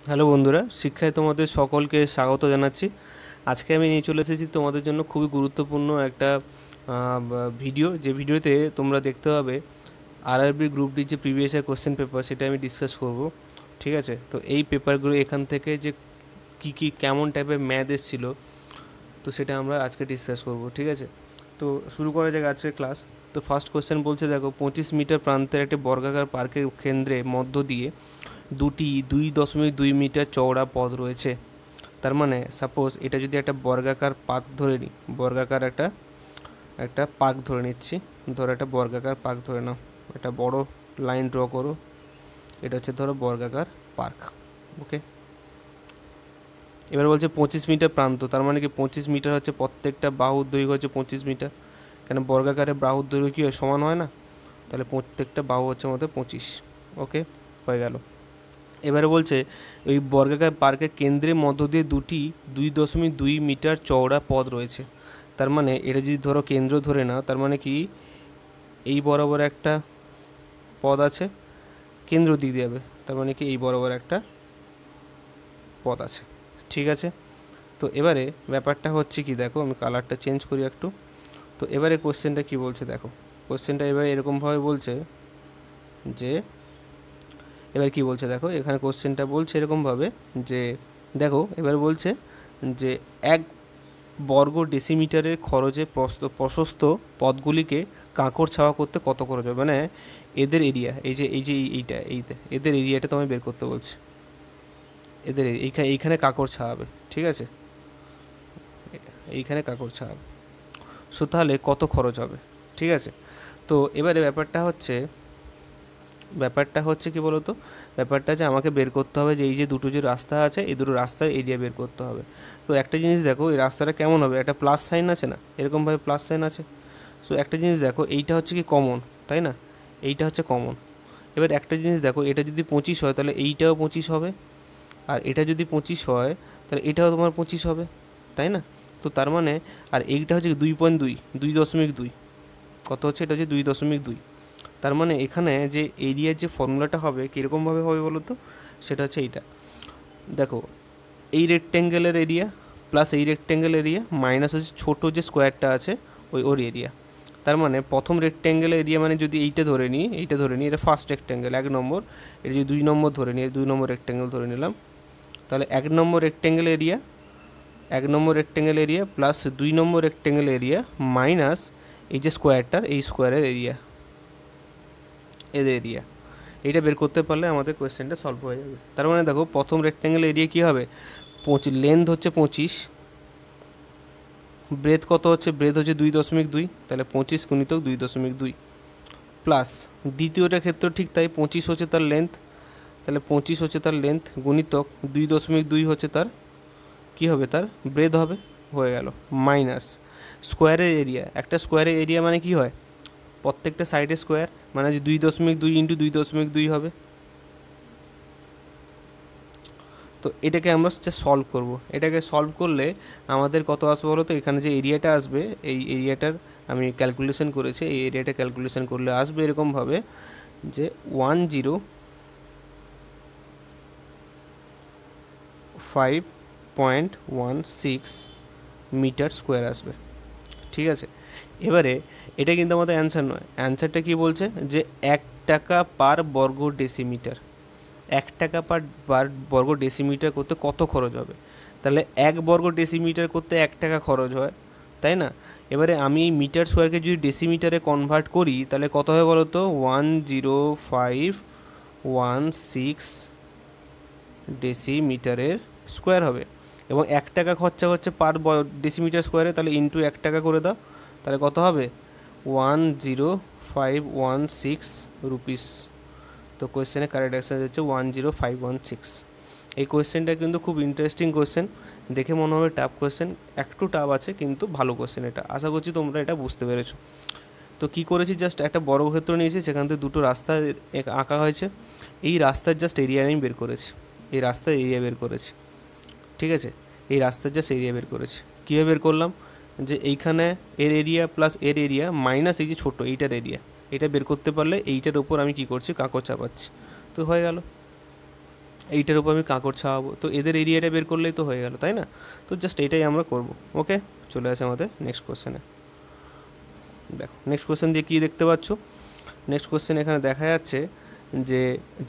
Hello বন্ধুরা, শিক্ষায় তোমাদের সকলকে স্বাগত জানাচ্ছি। আজকে আমি নিয়ে চলে এসেছি তোমাদের জন্য খুবই গুরুত্বপূর্ণ একটা ভিডিও, যে ভিডিওতে তোমরা দেখতে পাবে আরআরবি গ্রুপ ডি যে প্রিভিয়াস ইয়ার কোশ্চেন পেপার, সেটা আমি ডিসকাস করব। ঠিক আছে, তো এই পেপারগুলো এখান থেকে যে কী কেমন টাইপের ম্যাথ এসেছিলো, তো সেটা আমরা আজকে ডিসকাস করব। ঠিক আছে, তো শুরু করা যাক আজকে ক্লাস। তো ফার্স্ট কোশ্চেন বলছে, দেখো 25 মিটার প্রান্তের একটি বর্গাকার পার্কের কেন্দ্রে মধ্য দিয়ে দুটি 2.2 মিটার চওড়া পথ রয়েছে। তার মানে সাপোজ এটা যদি একটা বর্গাকার পার্ক ধরে নিই, বর্গাকার একটা একটা পার্ক ধরে নিচ্ছি, ধরো একটা বর্গাকার পার্ক ধরে নাও, একটা বড় লাইন ড্র করো, এটা হচ্ছে ধরো বর্গাকার পার্ক। ওকে, এবার বলছে 25 মিটার প্রান্ত, তার মানে কি 25 মিটার হচ্ছে প্রত্যেকটা বাহুর দৈর্ঘ্য হচ্ছে 25 মিটার। কেন বর্গাকারের বাহুর দৈর্ঘ্য কী হয়, সমান হয় না? তাহলে প্রত্যেকটা বাহু হচ্ছে আমাদের 25। ওকে, হয়ে গেল। এবারে বলছে ওই বর্গাকার পার্কের কেন্দ্রের মধ্য দিয়ে দুটি 2.2 মিটার চওড়া পথ রয়েছে। তার মানে এটা যদি ধরো কেন্দ্র ধরে নাও, তার মানে কি এই বরাবর একটা পথ আছে, কেন্দ্র দিক দিয়ে যাবে, তার মানে কি এই বরাবর একটা পথ আছে। ঠিক আছে, তো এবারে ব্যাপারটা হচ্ছে কি, দেখো আমি কালারটা চেঞ্জ করি একটু। তো এবারে কোশ্চেনটা কি বলছে, দেখো কোশ্চেনটা এবারে এরকমভাবে বলছে যে, এবার কি বলছে দেখো, এখানে কোশ্চেনটা বলছে এরকমভাবে যে, দেখো এবার বলছে যে এক বর্গ ডেসিমিটারের খরচে প্রশস্ত পথগুলিকে কাঁকড় ছাওয়া করতে কত খরচ হবে, মানে এদের এরিয়া, এইটা এদের এরিয়াটা তোমায় বের করতে বলছে। এদের এইখানে কাঁকড় ছাওয়াবে, ঠিক আছে, এইখানে কাঁকড় ছাওয়াবে। সো তাহলে কত খরচ হবে, ঠিক আছে। তো এবারে ব্যাপারটা হচ্ছে কি বলতো, ব্যাপারটা যে আমাকে বের করতে হবে যে এই যে দুটো যে রাস্তা আছে, এই দুটো রাস্তার এরিয়া বের করতে হবে। তো একটা জিনিস দেখো, এই রাস্তাটা কেমন হবে, একটা প্লাস সাইন আছে না, এরকমভাবে প্লাস সাইন আছে। সো একটা জিনিস দেখো, এইটা হচ্ছে কি কমন, তাই না, এইটা হচ্ছে কমন। এবার একটা জিনিস দেখো, এটা যদি 25 হয় তাহলে এইটাও 25 হবে, আর এটা যদি 25 হয় তাহলে এটাও তোমার 25 হবে, তাই না। তো তার মানে, আর এইটা হচ্ছে 2.2, 2.2, কত হচ্ছে, এটা হচ্ছে 2.2। তার মানে এখানে যে এরিয়ার যে ফর্মুলাটা হবে কীরকমভাবে হবে বলো তো, সেটা হচ্ছে এইটা। দেখো, এই রেক্ট্যাঙ্গেলের এরিয়া প্লাস এই রেক্ট্যাঙ্গেল এরিয়া মাইনাস হচ্ছে ছোটো যে স্কোয়ারটা আছে ওর এরিয়া। তার মানে প্রথম রেক্ট্যাঙ্গেলের এরিয়া, মানে যদি এইটা ধরে নিই, এটা ফার্স্ট রেক্ট্যাঙ্গেল 1 নম্বর, এটা যদি 2 নম্বর ধরে নিই, 2 নম্বর রেক্ট্যাঙ্গেল ধরে নিলাম, তাহলে 1 নম্বর রেক্ট্যাঙ্গেল এরিয়া প্লাস 2 নম্বর রেক্ট্যাঙ্গেল এরিয়া মাইনাস এই যে স্কোয়ারটার, এই স্কোয়ারের এরিয়া, এদের এরিয়া। এইটা বের করতে পারলে আমাদের কোয়েশ্চেনটা সলভ হয়ে যাবে। তার মানে দেখো, প্রথম রেক্ট্যাঙ্গেল এরিয়া কী হবে, লেন্থ হচ্ছে 25, ব্রেথ কত হচ্ছে, ব্রেথ হচ্ছে 2.2, তাহলে 25 × 2.2 প্লাস দ্বিতীয়টার ক্ষেত্রে ঠিক তাই, 25 হচ্ছে তার লেন্থ, তাহলে 25 হচ্ছে তার লেন্থ গুণিতক 2.2 হচ্ছে তার কী হবে, তার ব্রেথ হবে, হয়ে গেল, মাইনাস স্কোয়ারের এরিয়া। একটা স্কোয়ারের এরিয়া মানে কি হয়, প্রত্যেকটা সাইডে স্কোয়ার, মানে 2.2 ইন্টু 2.2 হবে। তো এটাকে আমরা জাস্ট সলভ করব। এটাকে সলভ করলে আমাদের কত আসবে বলো তো, এখানে যে এরিয়াটা আসবে, এই এরিয়াটার আমি ক্যালকুলেশন করেছি, এই এরিয়াটা ক্যালকুলেশন করলে আসবে এরকমভাবে যে 105.16 মিটার স্কোয়ার আসবে। ঠিক আছে, এবারে এটা কিন্তু আমাদের অ্যান্সার নয়, অ্যান্সারটা কি বলছে যে 1 টাকা পার বর্গ ডেসিমিটার, 1 টাকা পার বর্গ ডেসিমিটার করতে কত খরচ হবে। তাহলে 1 বর্গ ডেসিমিটার করতে 1 টাকা খরচ হয়, তাই না। এবারে আমি মিটার স্কোয়ারকে যদি ডেসিমিটারে কনভার্ট করি তাহলে কত হবে বলো তো, 105.16 ডেসিমিটারের স্কোয়ার হবে। এবং 1 টাকা খরচা হচ্ছে পার ডেসিমিটার স্কোয়ারে, তাহলে ইন্টু 1 টাকা করে দাও, তাহলে কত হবে, 10516 রুপিস। তো কোয়েশ্চেনের কারেক্ট অ্যান্সার হচ্ছে 10516। এই কোয়েশ্চেনটা কিন্তু খুব ইন্টারেস্টিং কোয়েশ্চেন, দেখে মনে হবে টাফ কোয়েশ্চেন, একটু টাফ আছে কিন্তু ভালো কোয়েশ্চেন এটা, আশা করছি তোমরা এটা বুঝতে পেরেছো। তো কী করেছি, জাস্ট একটা বর্গক্ষেত্র নিয়েছি, সেখান থেকে দুটো রাস্তা আঁকা হয়েছে, এই রাস্তার জাস্ট এরিয়া আমি বের করেছি, এই রাস্তার এরিয়া বের করেছি। ঠিক আছে, এই রাস্তার জাস্ট এরিয়া বের করেছি। কীভাবে বের করলাম, যে এইখানে এর এরিয়া প্লাস এর এরিয়া মাইনাস এই যে ছোটো এইটার এরিয়া, এটা বের করতে পারলে এইটার ওপর আমি কি করছি, কাঁকড় চাপাচ্ছি, তো হয়ে গেল। এইটার উপর আমি কাঁকড় ছাওয়াবো, তো এদের এরিয়াটা বের করলেই তো হয়ে গেল, তাই না? তো জাস্ট এটাই আমরা করব। ওকে, চলে আসে আমাদের নেক্সট কোশ্চেনে। দেখো নেক্সট কোশ্চেন দিয়ে কী দেখতে পাচ্ছ, নেক্সট কোশ্চেন এখানে দেখা যাচ্ছে যে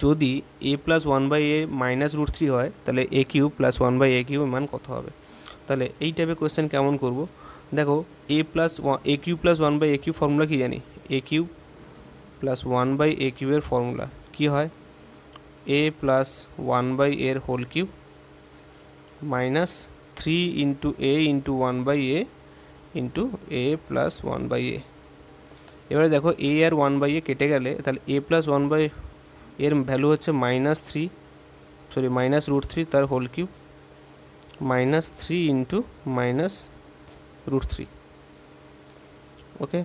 যদি a প্লাস 1/a মাইনাস √3 হয় তাহলে a cube plus 1/a cube মান কত হবে। তাহলে এই টাইপের কোশ্চেন কেমন করব, দেখো a cube plus 1/a cube formula কী জানি, a কিউব প্লাস 1/a কিউবের ফর্মুলা কী হয়, a প্লাস 1/a এর whole cube minus 3 into a into 1/a into a plus 1/a। এবারে দেখো a আর 1/a কেটে গেলে তাহলে a প্লাস 1/a এর ভ্যালু হচ্ছে মাইনাস √3 তার whole cube minus 3 into minus √3। Okay,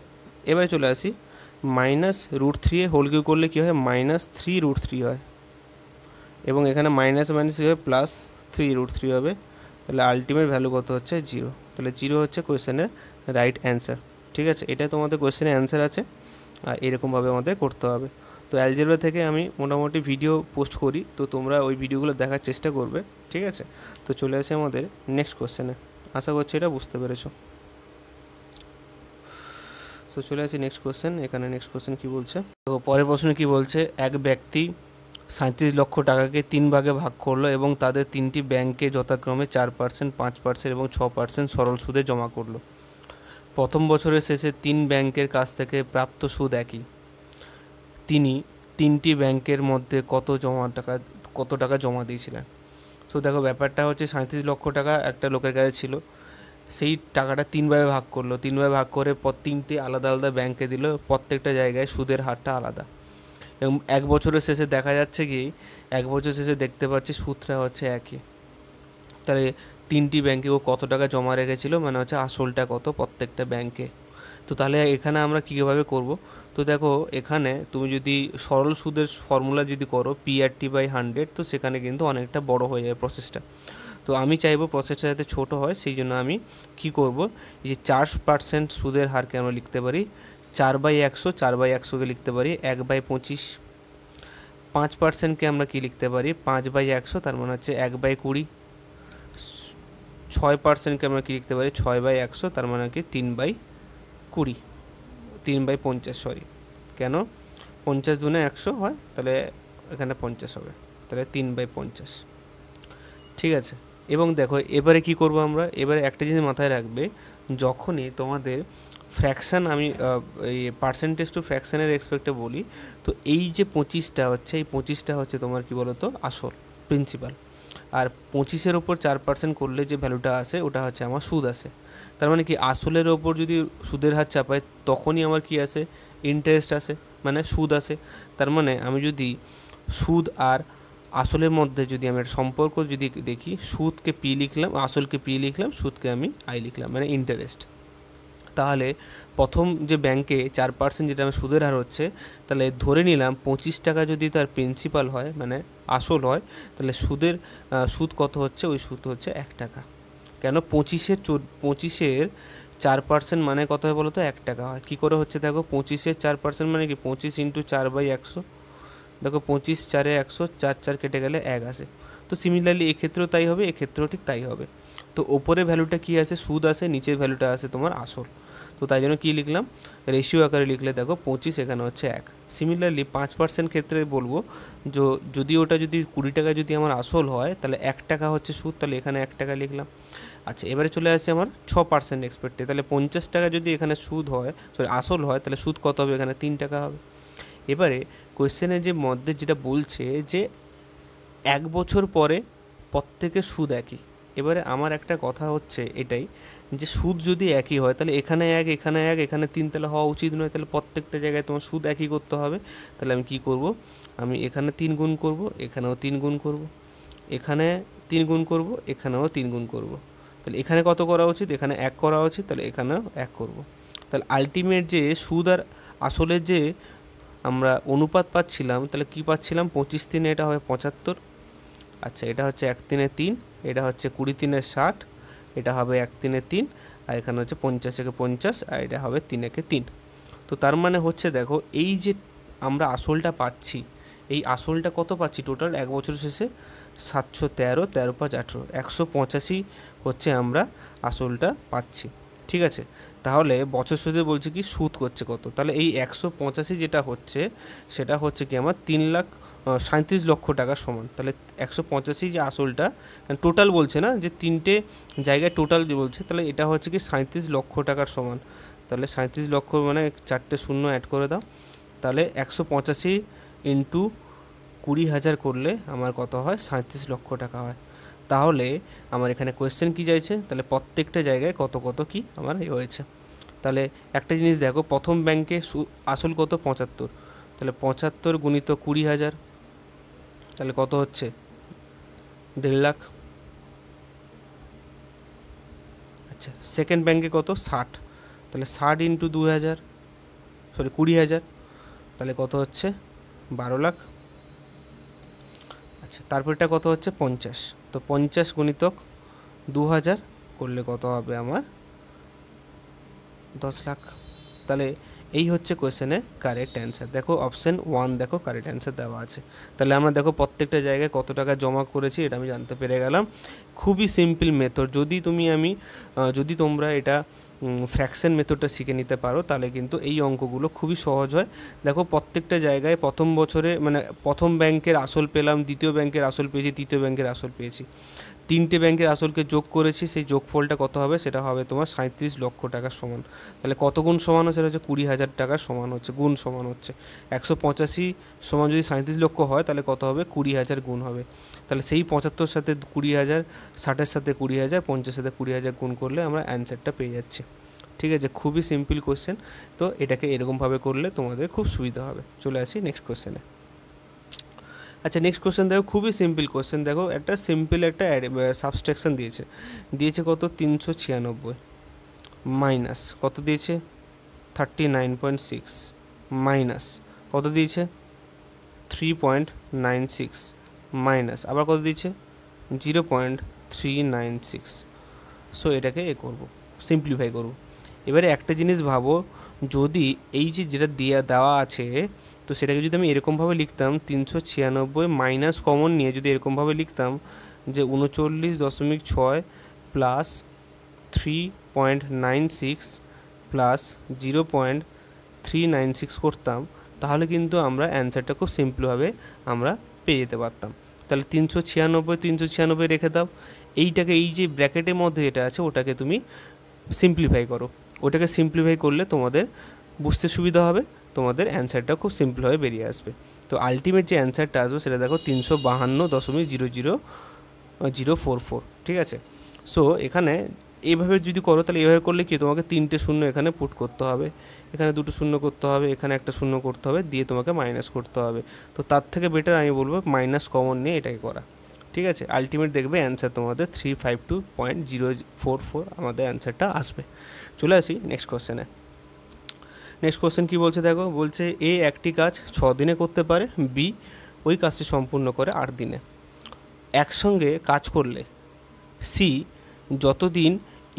এবারে চলে আসি মাইনাস √3 এ হোল কিউব করলে কী হয়, মাইনাস 3√3 হয়, এবং এখানে মাইনাস মাইনাস কী হবে, প্লাস 3√3 হবে। তাহলে আলটিমেট ভ্যালু কত হচ্ছে, 0। তাহলে 0 হচ্ছে কোয়েশ্চেনের রাইট অ্যান্সার। ঠিক আছে, এটা তোমাদের কোয়েশ্চেনের অ্যান্সার আছে, আর এরকমভাবে আমাদের করতে হবে। তো অ্যালজেব্রা থেকে আমি মোটামুটি ভিডিও পোস্ট করি, তো তোমরা ওই ভিডিওগুলো দেখার চেষ্টা করবে। ঠিক আছে, তো চলে আসে আমাদের নেক্সট কোয়েশ্চেনে, আশা করছি এটা বুঝতে পেরেছো। তো চলে আসি নেক্সট কোয়েশ্চেন। এখানে নেক্সট কোয়েশ্চেন কী বলছে, তো পরের প্রশ্ন কী বলছে, এক ব্যক্তি 37 লক্ষ টাকাকে 3 ভাগে ভাগ করলো এবং তাদের 3টি ব্যাংকে যথাক্রমে 4%, 5% এবং 6% সরল সুদে জমা করলো। প্রথম বছরের শেষে 3 ব্যাংকের কাছ থেকে প্রাপ্ত সুদ একই। তিনি 3টি ব্যাংকের মধ্যে কত টাকা জমা দিয়েছিলেন। তো দেখো ব্যাপারটা হচ্ছে 37 লক্ষ টাকা একটা লোকের কাছে ছিল, সেই টাকাটা 3 ভাগে ভাগ করলো, 3 ভাগে ভাগ করে 3টে আলাদা আলাদা ব্যাংকে দিল, প্রত্যেকটা জায়গায় সুদের হারটা আলাদা। এবং 1 বছরের শেষে দেখা যাচ্ছে কি, 1 বছর শেষে দেখতে পাচ্ছি সুদটা হচ্ছে একই। তাহলে 3টি ব্যাংকে ও কত টাকা জমা রেখেছিল, মানে হচ্ছে আসলটা কত প্রত্যেকটা ব্যাংকে। তো তাহলে এখানে আমরা কীভাবে করব, তো দেখো এখানে তুমি যদি সরল সুদের ফর্মুলা যদি করো PRT/100, তো সেখানে কিন্তু অনেকটা বড় হয়ে যাবে প্রসেসটা। তো আমি চাইবো প্রসেসটা যাতে ছোটো হয়, সেই জন্য আমি কি করব, এই যে 4% সুদের হারকে আমরা লিখতে পারি 4/100, 4/100কে লিখতে পারি 1/25। 5%কে আমরা কি লিখতে পারি 5/100, তার মানে হচ্ছে 1/20। 6%কে আমরা কি লিখতে পারি 6/100, তার মানে কি 3/20, 3/50, সরি, কেন 50 দুনে 100 হয়, তাহলে এখানে 50 হবে, তাহলে 3/50। ঠিক আছে, এবং দেখো এবারে কি করব আমরা, এবারে একটা জিনিস মাথায় রাখবে, যখনই তোমাদের ফ্র্যাকশান, আমি এই পার্সেন্টেজ টু ফ্র্যাকশানের রেসপেক্টে বলি, তো এই যে 25টা হচ্ছে, এই 25টা হচ্ছে তোমার কি বলো তো আসল, প্রিন্সিপাল। আর 25-এর ওপর 4% করলে যে ভ্যালুটা আসে ওটা হচ্ছে আমার সুদ আসে। তার মানে কি আসলের ওপর যদি সুদের হার চাপায় তখনই আমার কি আসে, ইন্টারেস্ট আসে, মানে সুদ আসে। তার মানে আমি যদি সুদ আর আসলের মধ্যে যদি আমি একটা সম্পর্ক যদি দেখি, সুদকে পি লিখলাম, আসলকে পি লিখলাম, সুদকে আমি আই লিখলাম, মানে ইন্টারেস্ট। তাহলে প্রথম যে ব্যাংকে 4% যেটা আমার সুদের হার হচ্ছে, তাহলে ধরে নিলাম 25 টাকা যদি তার প্রিন্সিপাল হয়, মানে আসল হয়, তাহলে সুদ কত হচ্ছে, ওই সুদ হচ্ছে 1 টাকা। কেন 25-এর 4% মানে কত হয় বলো তো, 1 টাকা হয়। কী করে হচ্ছে দেখো, 25-এর 4% মানে কি 25 ইন্টু 4/100, দেখো 25 4-এ 100, 4 কেটে গেলে 1 আসে। তো সিমিলারলি এক্ষেত্রেও তাই হবে, এক্ষেত্রেও ঠিক তাই হবে। তো ওপরের ভ্যালুটা কী আসে, সুদ আসে, নিচের ভ্যালুটা আসে তোমার আসল। তো তাই জন্য কী লিখলাম, রেশিও আকারে লিখলে দেখো 25 এখানে হচ্ছে 1। সিমিলারলি 5% ক্ষেত্রে বলবো, যদি ওটা যদি 20 টাকা যদি আমার আসল হয়, তাহলে 1 টাকা হচ্ছে সুদ, তাহলে এখানে 1 টাকা লিখলাম। আচ্ছা, এবারে চলে আসে আমার 6% এক্সপেক্টে, তাহলে 50 টাকা যদি এখানে সুদ হয়, আসল হয়, তাহলে সুদ কত হবে, এখানে 3 টাকা হবে। এবারে কোয়েশ্চেনের যে মধ্যে যেটা বলছে যে 1 বছর পরে প্রত্যেকের সুদ একই। এবারে আমার একটা কথা হচ্ছে এটাই, যে সুদ যদি একই হয় তাহলে এখানে 1, এখানে 1, এখানে 3, তাহলে হওয়া উচিত নয়, তাহলে প্রত্যেকটা জায়গায় তোমার সুদ একই করতে হবে। তাহলে আমি কি করব, আমি এখানে 3 গুণ করব, এখানেও 3 গুণ করব, এখানে 3 গুণ করব, এখানেও 3 গুণ করব। তাহলে এখানে কত করা উচিত, এখানে 1 করা উচিত, তাহলে এখানেও 1 করব। তাহলে আলটিমেট যে সুদ আর আসলের যে আমরা অনুপাত পাচ্ছিলাম, তাহলে কি পাচ্ছিলাম, 25-3 এটা হবে 75। আচ্ছা, এটা হচ্ছে 1-3-3, এটা হচ্ছে 20-3 60, এটা হবে 1-3-3, আর এখানে হচ্ছে 50-50, আর এটা হবে 3-3। তো তার মানে হচ্ছে দেখো, এই যে আমরা আসলটা পাচ্ছি, এই আসলটা কত পাচ্ছি টোটাল 1 বছর শেষে 713, 13 5 18, 185 হচ্ছে আমরা আসলটা পাচ্ছি। ঠিক আছে, তাহলে বছর সুদে বলছে কি সুদ করছে কত, তাহলে এই 185 যেটা হচ্ছে সেটা হচ্ছে কি আমার 3,37,00,000 টাকার সমান। তাহলে 185 যে আসলটা টোটাল বলছে না, যে তিনটে জায়গায় টোটাল যে বলছে, তাহলে এটা হচ্ছে কি 37,00,000 টাকার সমান। তাহলে 37,00,000 মানে 4টে শূন্য অ্যাড করে দাও, তাহলে 185 ইন্টু 20,000 করলে আমার কত হয়, 37,00,000 টাকা হয়। তাহলে আমার এখানে কোয়েশ্চেন কি চাইছে, তাহলে প্রত্যেকটা জায়গায় কত কত কি আমার হয়েছে। তাহলে একটা জিনিস দেখো, প্রথম ব্যাংকে আসল কত 75, তাহলে 75 গুণিত 20,000, তাহলে কত হচ্ছে 1.5 লাখ। আচ্ছা, সেকেন্ড ব্যাংকে কত 60, তাহলে 60 ইন্টু 2,000, সরি 20,000, তাহলে কত হচ্ছে 12 লাখ। আচ্ছা, তারপরটা কত হচ্ছে 50, তো 50 গুণিতক 2,000 করলে কত হবে আমার 10 লাখ। তাহলে এই হচ্ছে কোয়েশ্চেনের কারেক্ট অ্যান্সার। দেখো অপশান 1 দেখো কারেক্ট অ্যান্সার দেওয়া আছে। তাহলে আমরা দেখো প্রত্যেকটা জায়গায় কত টাকা জমা করেছি এটা আমি জানতে পেরে গেলাম। খুবই সিম্পল মেথড, যদি তোমরা এটা ফ্র্যাকশন মেথডটা শিখে নিতে পারো তাহলে কিন্তু এই অঙ্কগুলো খুবই সহজ হয়। দেখো প্রত্যেকটা জায়গায় প্রথম বছরে মানে প্রথম ব্যাংকের আসল পেলাম, দ্বিতীয় ব্যাংকের আসল পেয়েছি, তৃতীয় ব্যাংকের আসল পেয়েছি, তিনটে ব্যাংকের আসলকে যোগ করেছি, সেই যোগফলটা কত হবে, সেটা হবে তোমার 37,00,000 টাকার সমান। তাহলে কত গুণ সমান হচ্ছে, সেটা হচ্ছে 20,000 টাকার সমান হচ্ছে, গুণ সমান হচ্ছে 185 সমান যদি 37,00,000 হয় তাহলে কত হবে 20,000 গুণ হবে। তাহলে সেই 75 সাথে 20,000, 60-এর সাথে 20,000, 50-এর সাথে 20,000 গুণ করলে আমরা অ্যান্সারটা পেয়ে যাচ্ছি। ঠিক আছে, খুবই সিম্পল কোশ্চেন, তো এটাকে এরকমভাবে করলে তোমাদের খুব সুবিধা হবে। চলে আসি নেক্সট কোশ্চেনে। আচ্ছা, নেক্সট কোশ্চেন দেখো, খুবই সিম্পল কোশ্চেন। দেখো একটা সিম্পল একটা সাবস্ট্রাকশন দিয়েছে কত 396 মাইনাস কত দিয়েছে 39.6 মাইনাস কত দিয়েছে 3.96 মাইনাস আবার কত দিয়েছে 0.396। সো এটাকে করব, সিম্পলিফাই করব। এবারে একটা জিনিস ভাবো, যদি এই যে যেটা দেওয়া আছে, তো সেটাকে যদি আমি এরকমভাবে লিখতাম 396 মাইনাস কমন নিয়ে যদি এরকমভাবে লিখতাম যে 39.6 প্লাস 3.96 প্লাস 0.396 করতাম, তাহলে কিন্তু আমরা অ্যান্সারটা খুব সিম্পলভাবে আমরা পেয়ে যেতে পারতাম। তাহলে 396 রেখে দাও, এইটাকে এই যে ব্র্যাকেটের মধ্যে যেটা আছে ওটাকে তুমি সিম্পলিফাই করো, ওটাকে সিম্পলিফাই করলে তোমাদের বুঝতে সুবিধা হবে, তোমাদের অ্যান্সারটা খুব সিম্পলভাবে বেরিয়ে আসবে। তো আলটিমেট যে অ্যান্সারটা আসবে সেটা দেখো 352.00044। ঠিক আছে, সো এখানে এইভাবে যদি করো তাহলে এইভাবে করলে কি তোমাকে 3টে শূন্য এখানে পুট করতে হবে, এখানে 2টো শূন্য করতে হবে, এখানে একটা শূন্য করতে হবে, দিয়ে তোমাকে মাইনাস করতে হবে। তো তার থেকে বেটার আমি বলবো মাইনাস কমন নিয়ে এটাকে করা। ঠিক আছে, আলটিমেট দেখবে অ্যান্সার তোমাদের 352.044 আমাদের অ্যান্সারটা আসবে। চলে আসি নেক্সট কোশ্চেনে। নেক্সট কোশ্চেন কী বলছে দেখো, বলছে এ একটি কাজ 6 দিনে করতে পারে, বি ওই কাজটি সম্পূর্ণ করে 8 দিনে। একসঙ্গে কাজ করলে সি যতদিন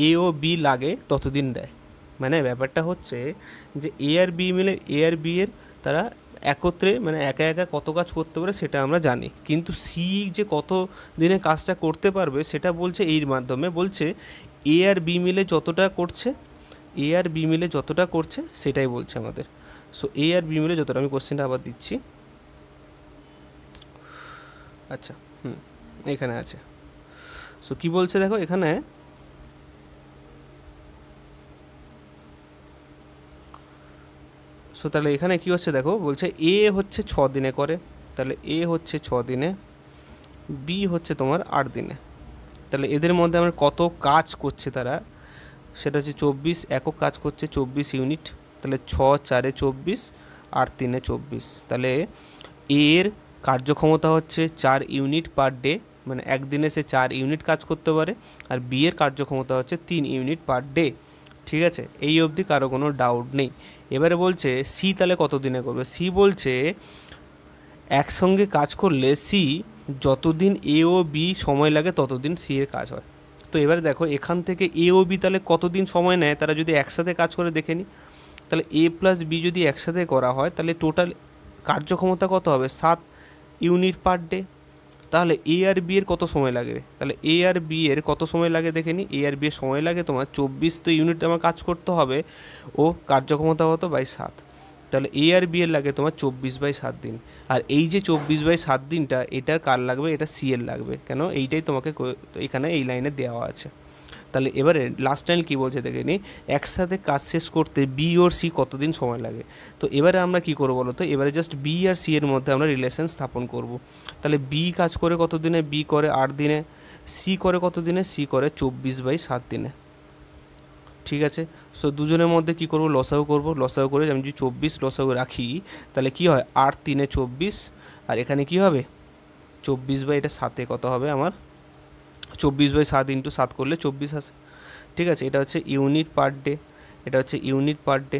এ ও বি লাগে ততদিন দেয়। মানে ব্যাপারটা হচ্ছে যে এ আর বি মিলে এ আর বি এর তারা একত্রে মানে একা একা কত কাজ করতে পারে সেটা আমরা জানি, কিন্তু সি যে কত দিনে কাজটা করতে পারবে সেটা বলছে এর মাধ্যমে, বলছে এ আর বি মিলে যতটা করছে, এ আর বি মিলে যতটা করছে সেটাই বলছে আমাদের। সো এ আর বি মিলে যতটা, আমি কোশ্চেনটা আবার দিচ্ছি। আচ্ছা, এখানে আছে। সো কী বলছে দেখো এখানে, সো তাহলে এখানে কী হচ্ছে দেখো, বলছে এ হচ্ছে 6 দিনে করে, তাহলে এ হচ্ছে 6 দিনে, বি হচ্ছে তোমার 8 দিনে। তাহলে এদের মধ্যে আমার কত কাজ করছে তারা, সেটা হচ্ছে 24 একক কাজ করছে, 24 ইউনিট। তাহলে 6 4 24, 8 3 24। তাহলে এর কার্যক্ষমতা হচ্ছে 4 ইউনিট পার ডে, মানে একদিনে সে 4 ইউনিট কাজ করতে পারে। আর বি এর কার্যক্ষমতা হচ্ছে 3 ইউনিট পার ডে। ঠিক আছে, এই অবধি কারো কোনো ডাউট নেই। এবারে বলছে সি তাহলে কত দিনে করবে, সি বলছে একসঙ্গে কাজ করলে সি যতদিন এ ও বি সময় লাগে ততদিন সি এর কাজ হয়। তো এবারে দেখো এখান থেকে এ ও বি তাহলে কতদিন সময় নেয় তারা যদি একসাথে কাজ করে দেখে নিই, তাহলে এ প্লাস বি যদি একসাথে করা হয় তাহলে টোটাল কার্যক্ষমতা কত হবে 7 ইউনিট পার ডে। তাহলে এ আর বি এর কত সময় লাগে? তাহলে এ আর বি এর কত সময় লাগে দেখে নিই। এ আর বি এর সময় লাগে তোমার 24, তো ইউনিট আমার কাজ করতে হবে, ও কার্যক্ষমতা কত বাই 7, তাহলে এ আর বি এর লাগে তোমার 24/7 দিন। আর এই যে 24/7 দিনটা, এটার কার লাগবে? এটা সি এর লাগবে। কেন? এইটাই তোমাকে এখানে এই লাইনে দেওয়া আছে। তাহলে এবারে লাস্ট লাইন কী বলছে দেখে নিই, একসাথে কাজ শেষ করতে বি ওর সি কতদিন সময় লাগে। তো এবারে আমরা কী করবো বলো তো, এবারে জাস্ট বি আর সি এর মধ্যে আমরা রিলেশন স্থাপন করব। তাহলে বি কাজ করে কত দিনে? বি করে 8 দিনে। সি করে কত দিনে? সি করে 24/7 দিনে। ঠিক আছে, সো দুজনের মধ্যে কী করবো? লসাগু করবো। লসাগু করে আমি যদি 24 লসাগু রাখি, তাহলে কী হয়? 8 3 24, আর এখানে কী হবে? 24/7 কত হবে আমার? 24/7 ইন্টু 7 করলে 24 আসে। ঠিক আছে, এটা হচ্ছে ইউনিট পার ডে, এটা হচ্ছে ইউনিট পার ডে।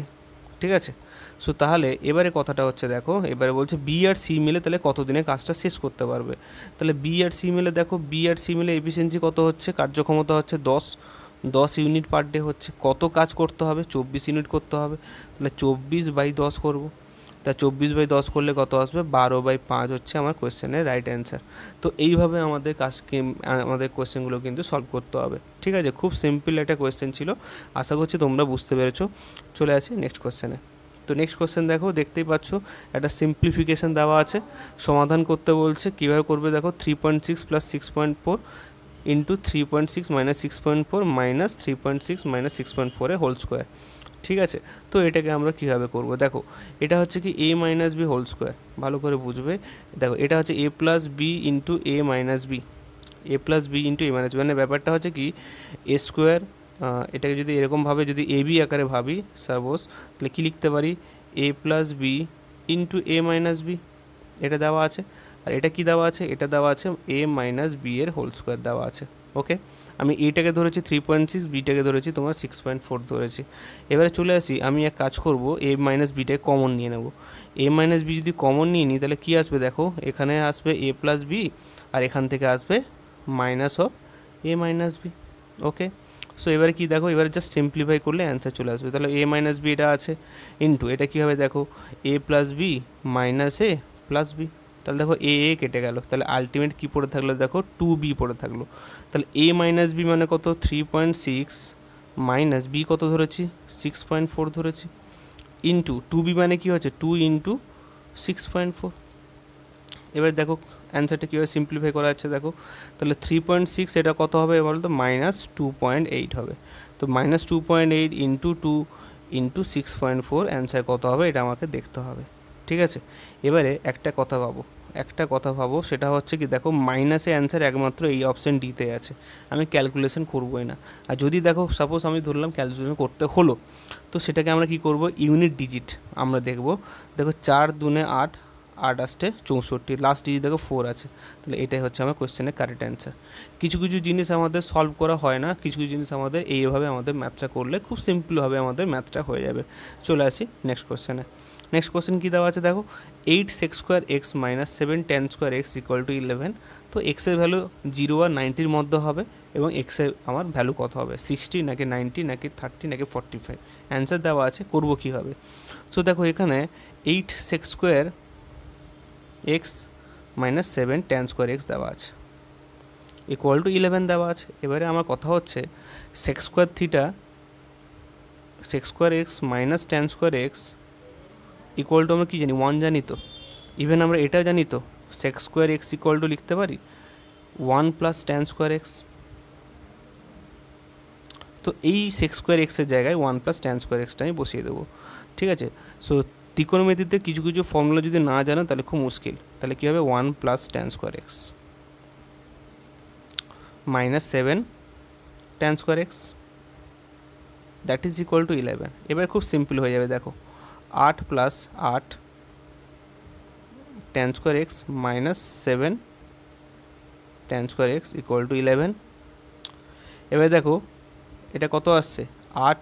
ঠিক আছে, সো তাহলে এবারে কথাটা হচ্ছে দেখো, এবারে বলছে বি আর সি মিলে তাহলে কত দিনে কাজটা শেষ করতে পারবে। তাহলে বি আর সি মিলে দেখো, বি আর সি মিলে এফিসিয়েন্সি কত হচ্ছে? কার্যক্ষমতা হচ্ছে 10 ইউনিট পার ডে হচ্ছে। কত কাজ করতে হবে? 24 ইউনিট করতে হবে। তাহলে 24/10 করবো। তা 24/10 করলে কত আসবে? 12/5 হচ্ছে আমার কোয়েশ্চেনের রাইট অ্যান্সার। তো এইভাবে আমাদের কাজকে, আমাদের কোয়েশ্চেনগুলো কিন্তু সলভ করতে হবে। ঠিক আছে, খুব সিম্পল একটা কোয়েশ্চেন ছিল, আশা করছি তোমরা বুঝতে পেরেছো। চলে আসি নেক্সট কোয়েশ্চেনে। তো নেক্সট কোয়েশ্চেন দেখো, দেখতেই পাচ্ছ একটা সিম্পলিফিকেশান দেওয়া আছে, সমাধান করতে বলছে। কীভাবে করবে দেখো, 3.6 + 6.4 ইন্টু 3.6 - 6.4 মাইনাস 3.6 - 6.4 হোল স্কোয়ার। ঠিক আছে, তো এটাকে আমরা কীভাবে করব দেখো, এটা হচ্ছে কি a - b হোল স্কোয়ার, ভালো করে বুঝবে। দেখো এটা হচ্ছে a + b into a - b, a + b into a - b, মানে ব্যাপারটা হচ্ছে কি a স্কোয়ার, এটাকে যদি এরকমভাবে যদি a b আকারে ভাবি সাপোজ, তাহলে কী লিখতে পারি? a + b into a - b, এটা দেওয়া আছে। আর এটা কি দেওয়া আছে? এটা দেওয়া আছে a - b এর হোল স্কোয়ার দেওয়া আছে। ওকে, আমি এটাকে ধরেছি 3.6, বিটাকে ধরেছি তোমার 6.4 ধরেছি। এবারে চলে আসি, আমি এক কাজ করব, a - bটাকে কমন নিয়ে নেব। a - b যদি কমন নিয়ে নিই, তাহলে কী আসবে দেখো, এখানে আসবে a + b, আর এখান থেকে আসবে minus of a - b। Okay, so এবারে কি দেখো, এবারে জাস্ট সিম্পলিফাই করলে অ্যান্সার চলে আসবে। তাহলে a - b এটা আছে, ইন্টু এটা কী হবে দেখো, a + b minus a + b। তাহলে দেখো এ কেটে গেল, তাহলে আলটিমেট কী পড়ে থাকলো দেখো, 2b পড়ে থাকলো। তাহলে a - b মানে কত? 3.6 মাইনাস b কত ধরেছি? 6.4 ধরেছি, ইন্টু 2b মানে কী হচ্ছে? 2 ইন্টু 6.4। এবার দেখো অ্যান্সারটা কীভাবে সিম্পলিফাই করা যাচ্ছে দেখো, তাহলে 3.6 এটা কত হবে বলো তো? -2.8 হবে। তো -2.8 ইন্টু 2 ইন্টু 6.4 অ্যান্সার কত হবে এটা আমাকে দেখতে হবে। ঠিক আছে, এবারে একটা কথা ভাবো, সেটা হচ্ছে কি দেখো, মাইনাসে অ্যান্সার একমাত্র এই অপশান ডিতে আছে, আমি ক্যালকুলেশন করবোই না। আর যদি দেখো সাপোজ আমি ধরলাম ক্যালকুলেশন করতে হলো, তো সেটাকে আমরা কি করব? ইউনিট ডিজিট আমরা দেখো 4 দুনে 8, 8 আসতে 64, লাস্ট ডিজিট দেখো 4 আছে। তাহলে এটাই হচ্ছে আমার কোয়েশ্চেনের কারেক্ট অ্যান্সার। কিছু কিছু জিনিস আমাদের সলভ করা হয় না, কিছু কিছু জিনিস আমাদের এইভাবে আমাদের ম্যাথটা করলে খুব সিম্পলভাবে আমাদের ম্যাথটা হয়ে যাবে। চলে আসি নেক্সট কোয়েশ্চেনে। নেক্সট কোয়েশ্চেন কী দেওয়া আছে দেখো, 8 sec² x - 7 tan² x = 11। তো এক্সের ভ্যালু 0 আর 90-র মধ্যে হবে, এবং এক্সের আমার ভ্যালু কত হবে? 60 নাকি 90 নাকি 30 নাকি 45? অ্যান্সার দেওয়া আছে, করবো কীভাবে? সো দেখো এখানে 8 sec² x - 7 tan² x দেওয়া আছে, = 11 দেওয়া আছে। এবারে আমার কথা হচ্ছে sec² x - tan² x equal to আমরা কী জানি? 1 জানি তো, ইভেন আমরা এটাও জানি তো, sec² x = লিখতে পারি 1 + tan² x। তো এই sec² x এর জায়গায় 1 + tan² x আমি বসিয়ে দেবো। ঠিক আছে, সো ত্রিকোণমিতিতে কিছু কিছু ফর্মুলা যদি না জানো তাহলে খুব মুশকিল। তাহলে কী হবে? 1 + tan² x - 7 tan² x that is equal to 11। এবার খুব সিম্পল হয়ে যাবে দেখো, 8 + 8 tan² x - 7 tan² x = 11। এবার দেখো এটা কত আসছে? 8,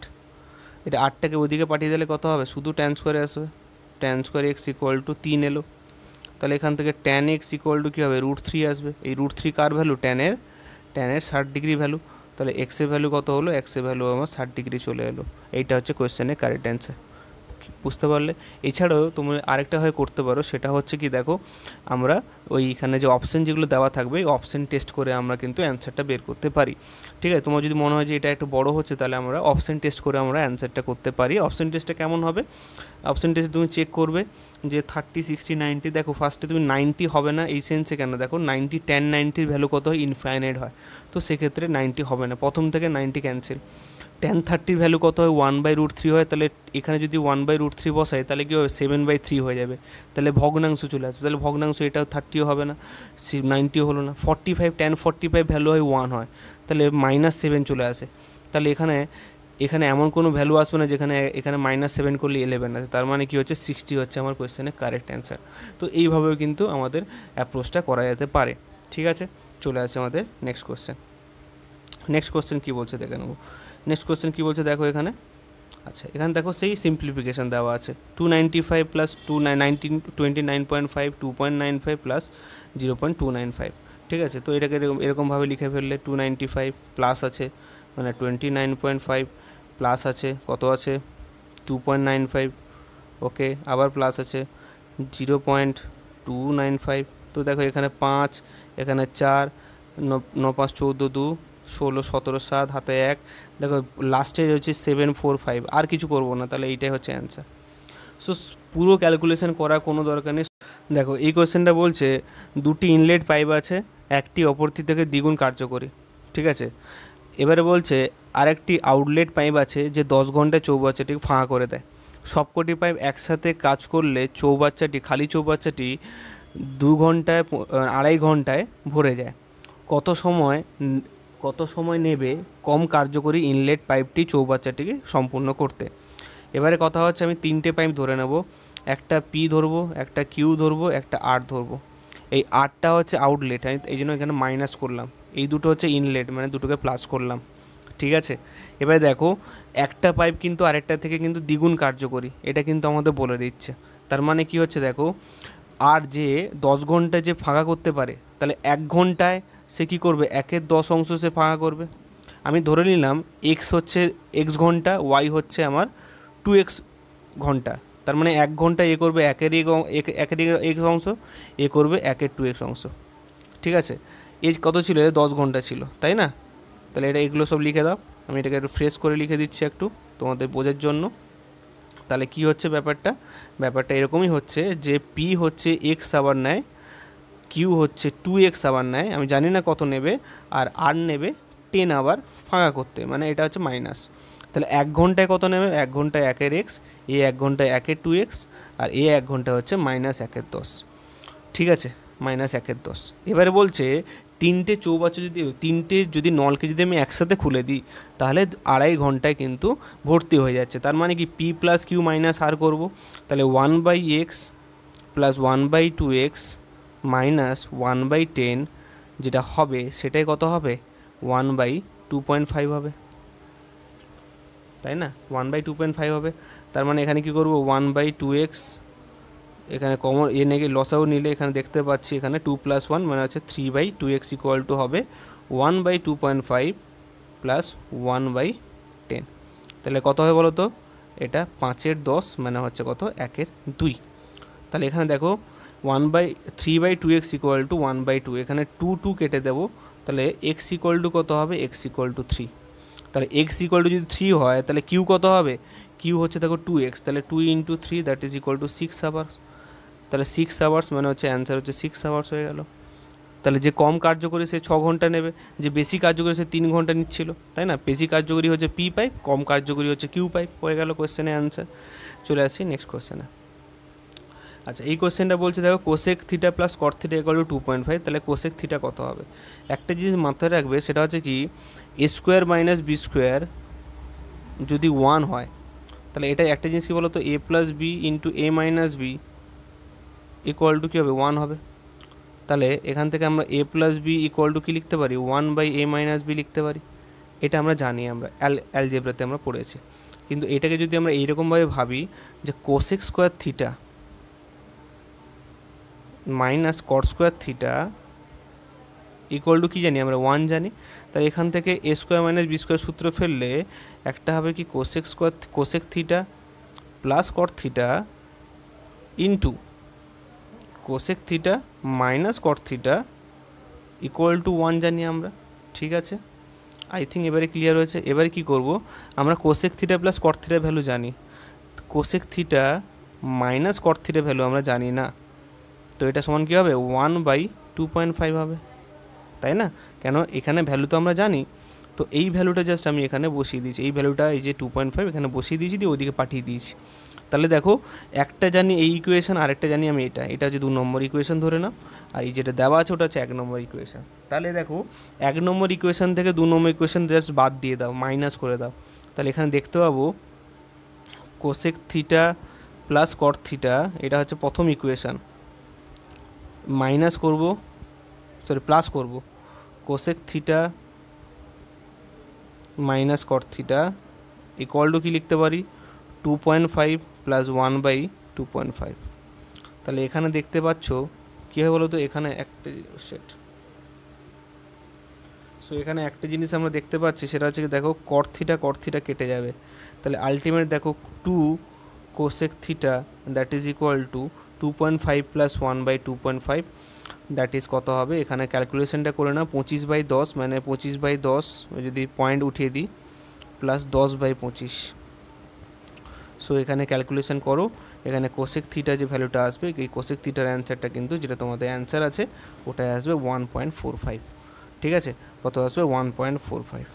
এটা 8টাকে ওইদিকে পাঠিয়ে দিলে কত হবে? শুধু tan² আসবে, tan² x = 3 এলো। তাহলে এখান থেকে tan x = কী হবে? √3 আসবে। এই √3 কার ভ্যালু? ট্যানের 60 degree value. তাহলে এক্সের ভ্যালু কত হলো? এক্সের ভ্যালু আমার 60 ডিগ্রি চলে এলো। এইটা হচ্ছে কোয়েশ্চেনের কারেক্ট অ্যান্সার। বুঝতে পারলে। এছাড়াও তোমরা আরেকটা হয় করতে পারো, সেটা হচ্ছে কি দেখো আমরা ওইখানে যে অপশান যেগুলো দেওয়া থাকবে অপশান টেস্ট করে আমরা কিন্তু অ্যান্সারটা বের করতে পারি। ঠিক আছে, তোমার যদি মনে হয় যে এটা একটু বড় হচ্ছে তাহলে আমরা অপশান টেস্ট করে আমরা অ্যান্সারটা করতে পারি। অপশান টেস্টটা কেমন হবে, অপশান টেস্টে তুমি চেক করবে যে 30, 60, 90, দেখো ফার্স্টে তুমি 90 হবে না এই সেন্সে, কেন দেখো 90, 10, 90 ভ্যালু কত হয়, ইনফাইনাইট হয়, তো সেক্ষেত্রে 90 হবে না, প্রথম থেকে 90 ক্যান্সেল। 10, 30 ভ্যালু কত হয়, 1/√3 হয়, তাহলে এখানে যদি 1/√3 বসাই তাহলে কী হবে, 7/3 হয়ে যাবে, তাহলে ভগ্নাংশ চলে আসবে, তাহলে ভগ্নাংশ এটাও 30ও হবে না, 90ও হলো না। 45, 10, 45 ভ্যালু হয় 1 হয়, তাহলে -7 চলে আসে, তাহলে এখানে এমন কোনো ভ্যালু আসবে না যেখানে এখানে -7 করলে 11 আসে, তার মানে কি হচ্ছে 60 হচ্ছে আমার কোয়েশ্চেনের কারেক্ট অ্যান্সার। তো এইভাবেও কিন্তু আমাদের অ্যাপ্রোচটা করা যেতে পারে। ঠিক আছে, চলে আসে আমাদের নেক্সট কোয়েশ্চেন। নেক্সট কোয়েশ্চেন কী বলছে দেখে নেবো। নেক্সট কোয়েশ্চেন কী বলছে দেখো এখানে। আচ্ছা, এখানে দেখো সেই সিম্পলিফিকেশান দেওয়া আছে, 295 প্লাস 29.5, 2.95 প্লাস 0.295। ঠিক আছে, তো এটাকে এরকমভাবে লিখে ফেললে 295 প্লাস আছে মানে 29.5 প্লাস আছে কত আছে 2.95, ওকে, আবার প্লাস আছে 0.295। তো দেখো এখানে 5, এখানে 4, 9, 5, 14, 2, 16, 17, 7, হাতে 1, দেখো লাস্টে হচ্ছে 745, আর কিছু করবো না, তাহলে এইটাই হচ্ছে অ্যান্সার। সো পুরো ক্যালকুলেশন করার কোনো দরকার নেই। দেখো এই কোয়েশ্চেনটা বলছে দুটি ইনলেট পাইপ আছে, একটি অপরটি থেকে দ্বিগুণ কার্যকরী। ঠিক আছে, এবারে বলছে আরেকটি আউটলেট পাইপ আছে যে 10 ঘন্টায় চৌবাচ্চাটিকে ফাঁকা করে দেয়। সবকটি পাইপ একসাথে কাজ করলে খালি চৌবাচ্চাটি 2 ঘন্টায় 2.5 ঘন্টায় ভরে যায়। কত সময় নেবে কম কার্যকরী ইনলেট পাইপটি চৌবাচ্চাটিকে সম্পূর্ণ করতে। এবারে কথা হচ্ছে আমি 3টে পাইপ ধরে নেব, একটা পি ধরবো, একটা কিউ ধরবো, একটা আর ধরবো। এই আরটা হচ্ছে আউটলেট, আমি এই জন্য এখানে মাইনাস করলাম, এই দুটো হচ্ছে ইনলেট মানে দুটোকে প্লাস করলাম। ঠিক আছে, এবারে দেখো একটা পাইপ কিন্তু আরেকটা থেকে কিন্তু দ্বিগুণ কার্যকরী, এটা কিন্তু আমাদের বলে দিচ্ছে। তার মানে কি হচ্ছে দেখো, আর যে 10 ঘন্টায় যে ফাঁকা করতে পারে, তাহলে 1 ঘন্টায় সে কী করবে, 1/10 অংশ সে ফাঁকা করবে। আমি ধরে নিলাম এক্স হচ্ছে x ঘন্টা, ওয়াই হচ্ছে আমার 2x ঘন্টা, তার মানে 1 ঘন্টায় করবে 1/x অংশ, করবে 1/2x অংশ। ঠিক আছে, কত ছিল, 10 ঘন্টা ছিল, তাই না? তাহলে এগুলো সব লিখে দাও, আমি এটাকে একটু ফ্রেশ করে লিখে দিচ্ছি একটু তোমাদের বোঝার জন্য। তাহলে কি হচ্ছে ব্যাপারটা এরকমই হচ্ছে যে পি হচ্ছে এক্স আবার নেয়, কিউ হচ্ছে 2x আবার নেয়, আমি জানি না কত নেবে, আর নেবে 10 আবার ফাঁকা করতে, মানে এটা হচ্ছে মাইনাস। তাহলে 1 ঘন্টায় কত নেবে, 1 ঘন্টায় 1/x, 1 ঘন্টায় 1/2x, আর 1 ঘন্টা হচ্ছে -1/10। ঠিক আছে, -1/10। এবারে বলছে তিনটে যদি নলকে যদি আমি একসাথে খুলে দিই তাহলে 2.5 ঘন্টায় কিন্তু ভর্তি হয়ে যাচ্ছে। তার মানে কি পি প্লাস কিউ মাইনাস আর করবো, তাহলে 1/x প্লাস 1/2x মাইনাস 1/10 যেটা হবে সেটাই কত হবে, 1/2.5 হবে, তাই না? 1/2.5 হবে। তার মানে এখানে কি করব, 1/2x, এখানে কমন নেগে লসাও নিলে এখানে দেখতে পাচ্ছি এখানে 2 + 1 মানে হচ্ছে 3/2x ইকুয়াল টু হবে 1/2.5 প্লাস 1/10। তাহলে কত হবে বলো তো, এটা 5/10 মানে হচ্ছে কত, 1/2। তাহলে এখানে দেখো 3/2x ইকুয়াল টু 1/2, এখানে 2 কেটে দেবো, তাহলে x ইকুয়াল টু কত হবে, x ইকুয়াল টু 3। তাহলে x ইকুয়াল টু যদি 3 হয় তাহলে কিউ কত হবে, কিউ হচ্ছে দেখো 2x, তাহলে 2 × 3 that is equal to 6 hours. তাহলে 6 আওয়ার্স মানে হচ্ছে অ্যান্সার হচ্ছে 6 আওয়ার্স হয়ে গেল। তাহলে যে কম কার্যকরী সে 6 ঘন্টা নেবে, যে বেশি কার্যকরী সে 3 ঘন্টা নিচ্ছিল, তাই না? বেশি কার্যকরী হচ্ছে পি পাইপ, কম কার্যকরী হচ্ছে কিউ পাইপ, হয়ে গেল কোয়েশ্চেনের অ্যান্সার। চলে আসি নেক্সট কোয়েশ্চেনে। আচ্ছা, এই কোয়েশ্চেনটা বলছে দেখো cosec theta plus cot theta equal two 2.5, তাহলে কোসেক থিটা কত হবে। একটা জিনিস মাথায় রাখবে, সেটা হচ্ছে কি a² - b² যদি 1 হয় তাহলে এটা একটা জিনিস কি বলো তো, a + b × a - b equal to কী হবে, 1 হবে। তাহলে এখান থেকে আমরা a + b ইকুয়াল টু কী লিখতে পারি, 1/a - b লিখতে পারি। এটা আমরা জানি, আমরা অ্যালজেব্রাতে আমরা পড়েছি। কিন্তু এটাকে যদি আমরা এইরকমভাবে ভাবি যে cosec theta minus cot theta equal to কী জানি আমরা, 1 জানি। তাহলে এখান থেকে a² - b² সূত্র ফেললে একটা হবে কি cosec theta plus cot theta into cosec theta minus cot theta equal two 1 জানি আমরা, ঠিক আছে। আই থিঙ্ক এবারে ক্লিয়ার হয়েছে। এবারে কি করব, আমরা cosec theta plus cot theta value জানি, cosec theta minus cot theta value আমরা জানি না, তো এটা সমান কী হবে 1/2.5 হবে, তাই না? কেন এখানে ভ্যালু তো আমরা জানি, তো এই ভ্যালুটা জাস্ট আমি এখানে বসিয়ে দিয়েছি, এই ভ্যালুটা এই যে 2.5 এখানে বসিয়ে দিয়েছি, দিয়ে ওইদিকে পাঠিয়ে দিয়েছি। তাহলে দেখো একটা জানি এই ইকুয়েশন, আরেকটা জানি আমি এটা হচ্ছে 2 নম্বর ইকুয়েশন ধরে নাও, আর এই যেটা দেওয়া আছে ওটা হচ্ছে 1 নম্বর ইকুয়েশন। তাহলে দেখো 1 নম্বর ইকুয়েশন থেকে 2 নম্বর ইকুয়েশন জাস্ট বাদ দিয়ে দাও, মাইনাস করে দাও, তাহলে এখানে দেখতে পাবো cosec theta plus cot theta, এটা হচ্ছে প্রথম ইকুয়েশন, মাইনাস করব, সরি প্লাস করব, cosec theta minus cot theta equal to কী লিখতে পারি 2.5 প্লাস 1/2.5। তাহলে এখানে দেখতে পাচ্ছ কী হবে বলো তো, এখানে একটা এখানে একটা জিনিস আমরা দেখতে পাচ্ছি, সেটা হচ্ছে কি দেখো কট থিটা কেটে যাবে, তাহলে আলটিমেট দেখো 2 cosec theta that is equal to 2.5 plus 1/2.5, that is কত হবে, এখানে ক্যালকুলেশনটা করে না 25/10, মানে 25/10 যদি পয়েন্ট উঠিয়ে দিই প্লাস 10/25। সো এখানে ক্যালকুলেশন করো, এখানে কোসেক থিটা যে ভ্যালুটা আসবে, এই কোসেক থিটার অ্যান্সারটা কিন্তু যেটা তোমাদের অ্যান্সার আছে ওটাই আসবে 1.45, ঠিক আছে, কত আসবে 1.45।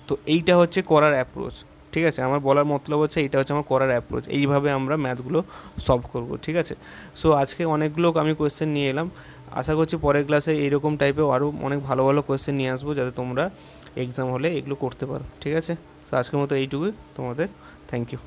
তো এইটা হচ্ছে করার অ্যাপ্রোচ, ঠিক আছে, আমার বলার মতলব হচ্ছে এইটা হচ্ছে আমার করার অ্যাপ্রোচ, এইভাবে আমরা ম্যাথগুলো সলভ করব, ঠিক আছে। সো আজকে অনেকগুলো আমি কোয়েশ্চেন নিয়ে এলাম, আশা করছি পরের ক্লাসে এইরকম টাইপের আরও অনেক ভালো ভালো কোয়েশ্চেন নিয়ে আসবো, যাতে তোমরা এক্সাম হলে এগুলো করতে পারো, ঠিক আছে। সো আজকের মতো এইটুকুই তোমাদের, থ্যাংক ইউ।